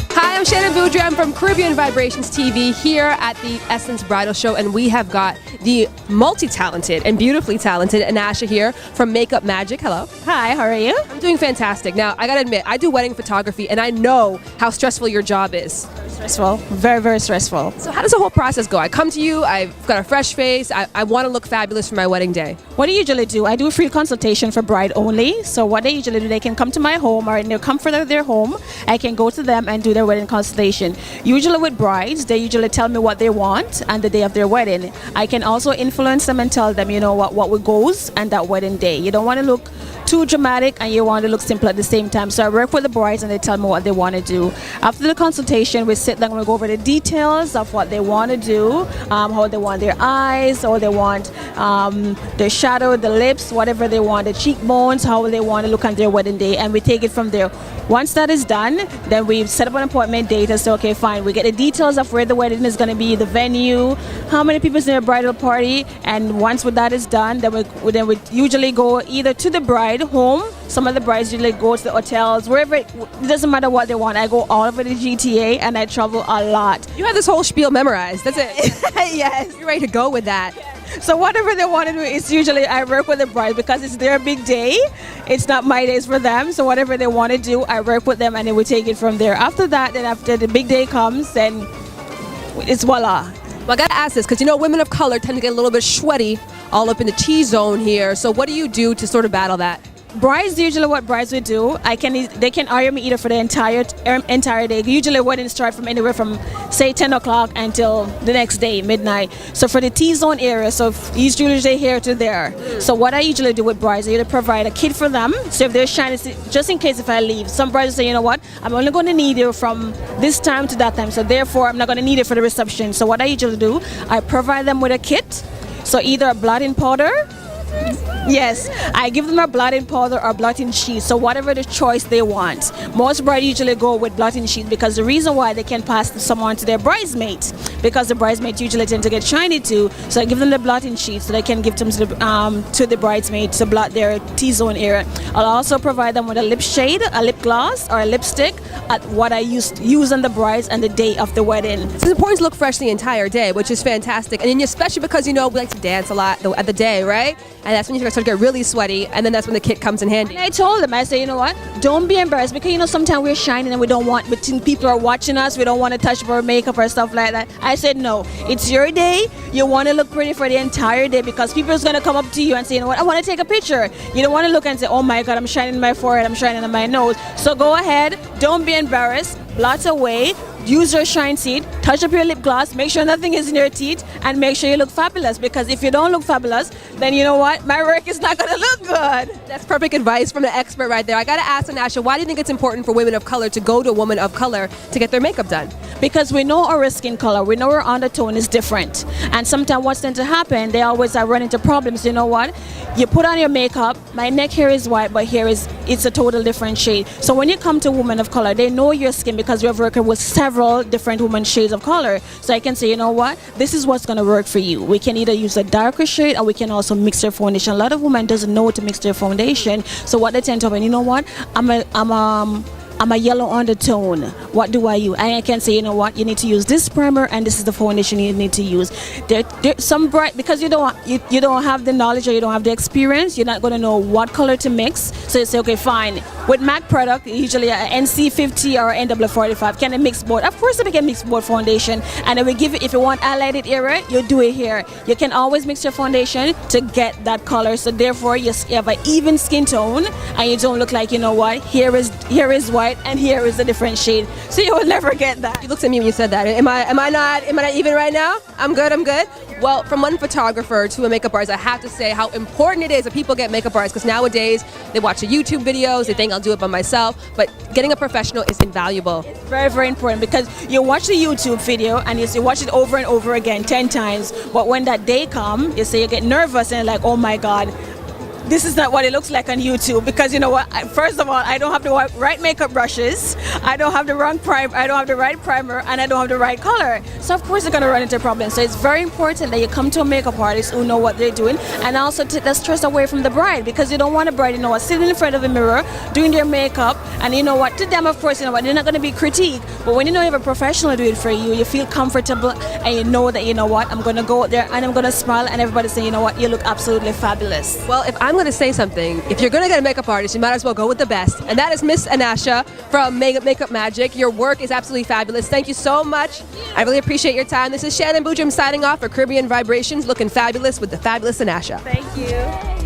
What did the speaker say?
Hi, I'm Shannon Boodram from Caribbean Vibrations TV here at the Essence Bridal Show, and we have got the multi-talented and beautifully talented Annashas here from Makeup Magic. Hello. Hi, how are you? I'm doing fantastic. Now, I gotta admit, I do wedding photography, and I know how stressful your job is. Stressful. Very, very stressful. So how does the whole process go? I come to you, I've got a fresh face, I want to look fabulous for my wedding day. What do you usually do? I do a free consultation for bride only. So what they usually do, they can come to my home or in the comfort of their home. I can go to them and do their wedding consultation. Usually with brides, they usually tell me what they want and the day of their wedding. I can also influence them and tell them, you know, what goes and that wedding day. You don't want to look too dramatic and you want to look simple at the same time. So I work with the brides and they tell me what they want to do. After the consultation, we sit down and we go over the details of what they want to do, how they want their eyes, how they want their shadow, the lips, whatever they want, the cheekbones, how they want to look on their wedding day, and we take it from there. Once that is done, then we set up an appointment date and say, okay, fine, we get the details of where the wedding is going to be, the venue, how many people is in a bridal party, and once that is done, then we usually go either to the bride home. Some of the brides usually go to the hotels, wherever, it doesn't matter what they want. I go all over the GTA and I travel a lot. You have this whole spiel memorized, that's it. Yes. You're ready to go with that. So whatever they want to do, it's usually I work with the bride because it's their big day. It's not my days for them. So whatever they want to do, I work with them and then we take it from there. After that, then after the big day comes, then it's voila. Well, I gotta ask this because you know women of color tend to get a little bit sweaty all up in the T-zone here. So what do you do to sort of battle that? Brides, usually what brides would do, they can hire me either for the entire day. Usually weddings start from anywhere from say 10 o'clock until the next day, midnight. So for the T-zone area, so it's usually here to there. So what I usually do with brides, I usually provide a kit for them. So if they're shining, just in case if I leave, some brides say, you know what, I'm only going to need you from this time to that time. So therefore, I'm not going to need it for the reception. So what I usually do, I provide them with a kit. So either a blotting powder. Yes, I give them a blotting powder or blotting sheet, so whatever the choice they want. Most brides usually go with blotting sheet because the reason why they can pass someone to their bridesmaid, because the bridesmaid usually tend to get shiny too. So I give them the blotting sheet so they can give them to the bridesmaid to blot their T-zone area. I'll also provide them with a lip shade, a lip gloss, or a lipstick at what I use on the brides and the day of the wedding. So it's important to look fresh the entire day, which is fantastic, and especially because you know we like to dance a lot at the day, right? And that's when you start to get really sweaty, and then that's when the kit comes in handy. And I told them, I say, you know what, don't be embarrassed because you know sometimes we're shining and we don't want, but people are watching us, we don't want to touch our makeup or stuff like that. I said no, it's your day, you want to look pretty for the entire day because people is going to come up to you and say, you know what, I want to take a picture. You don't want to look and say, oh my God, I'm shining in my forehead, I'm shining on my nose. So go ahead, don't be embarrassed, blot away, use your shine seed, touch up your lip gloss, make sure nothing is in your teeth, and make sure you look fabulous, because if you don't look fabulous, then you know what, my work is not going to look good. That's perfect advice from the expert right there. I gotta ask Annashas, why do you think it's important for women of color to go to a woman of color to get their makeup done? Because we know our skin color, we know our undertone is different, and sometimes what's tends to happen, they always run into problems. You know what, you put on your makeup, my neck hair is white, but here it's a total different shade. So when you come to women of color, they know your skin because we have worked with several different women shades of color. So I can say, you know what, this is what's going to work for you. We can either use a darker shade or we can also mix their foundation. A lot of women doesn't know to mix their foundation. So what they tend to, you know what, I'm a yellow undertone. What do I use? I can say, you know what, you need to use this primer and this is the foundation you need to use. Some bright, because you don't have the knowledge or you don't have the experience, you're not going to know what color to mix. So you say, okay, fine. With MAC product, usually an NC50 or NW45, can I mix both? Of course, we can mix both foundation. And then we give it, if you want highlighted area, you do it here. You can always mix your foundation to get that color. So therefore, you have an even skin tone and you don't look like, you know what, here is white and here is a different shade. So you will never get that. You looked at me when you said that. Am I not even right now? I'm good. Well, from one photographer to a makeup artist, I have to say how important it is that people get makeup artists, because nowadays they watch the YouTube videos, they think I'll do it by myself, but getting a professional is invaluable. It's very, very important, because you watch the YouTube video and you watch it over and over again 10 times, but when that day comes, you say you get nervous and like, oh my God, this is not what it looks like on YouTube, because you know what? First of all, I don't have the right makeup brushes, I don't have the right primer, and I don't have the right color. So of course you're gonna run into problems. So it's very important that you come to a makeup artist who know what they're doing, and also take the stress away from the bride, because you don't want a bride, you know what, sitting in front of a mirror doing their makeup, and you know what, to them of course, you know what, they're not gonna be critiqued. But when you know you have a professional do it for you, you feel comfortable, and you know that, you know what, I'm gonna go out there and I'm gonna smile, and everybody say, you know what, you look absolutely fabulous. Well, if I'm going to say something, if you're going to get a makeup artist, you might as well go with the best. And that is Miss Annashas from Makeup Magic. Your work is absolutely fabulous. Thank you so much. I really appreciate your time. This is Shannon Boodram signing off for Caribbean Vibrations, looking fabulous with the fabulous Annashas. Thank you.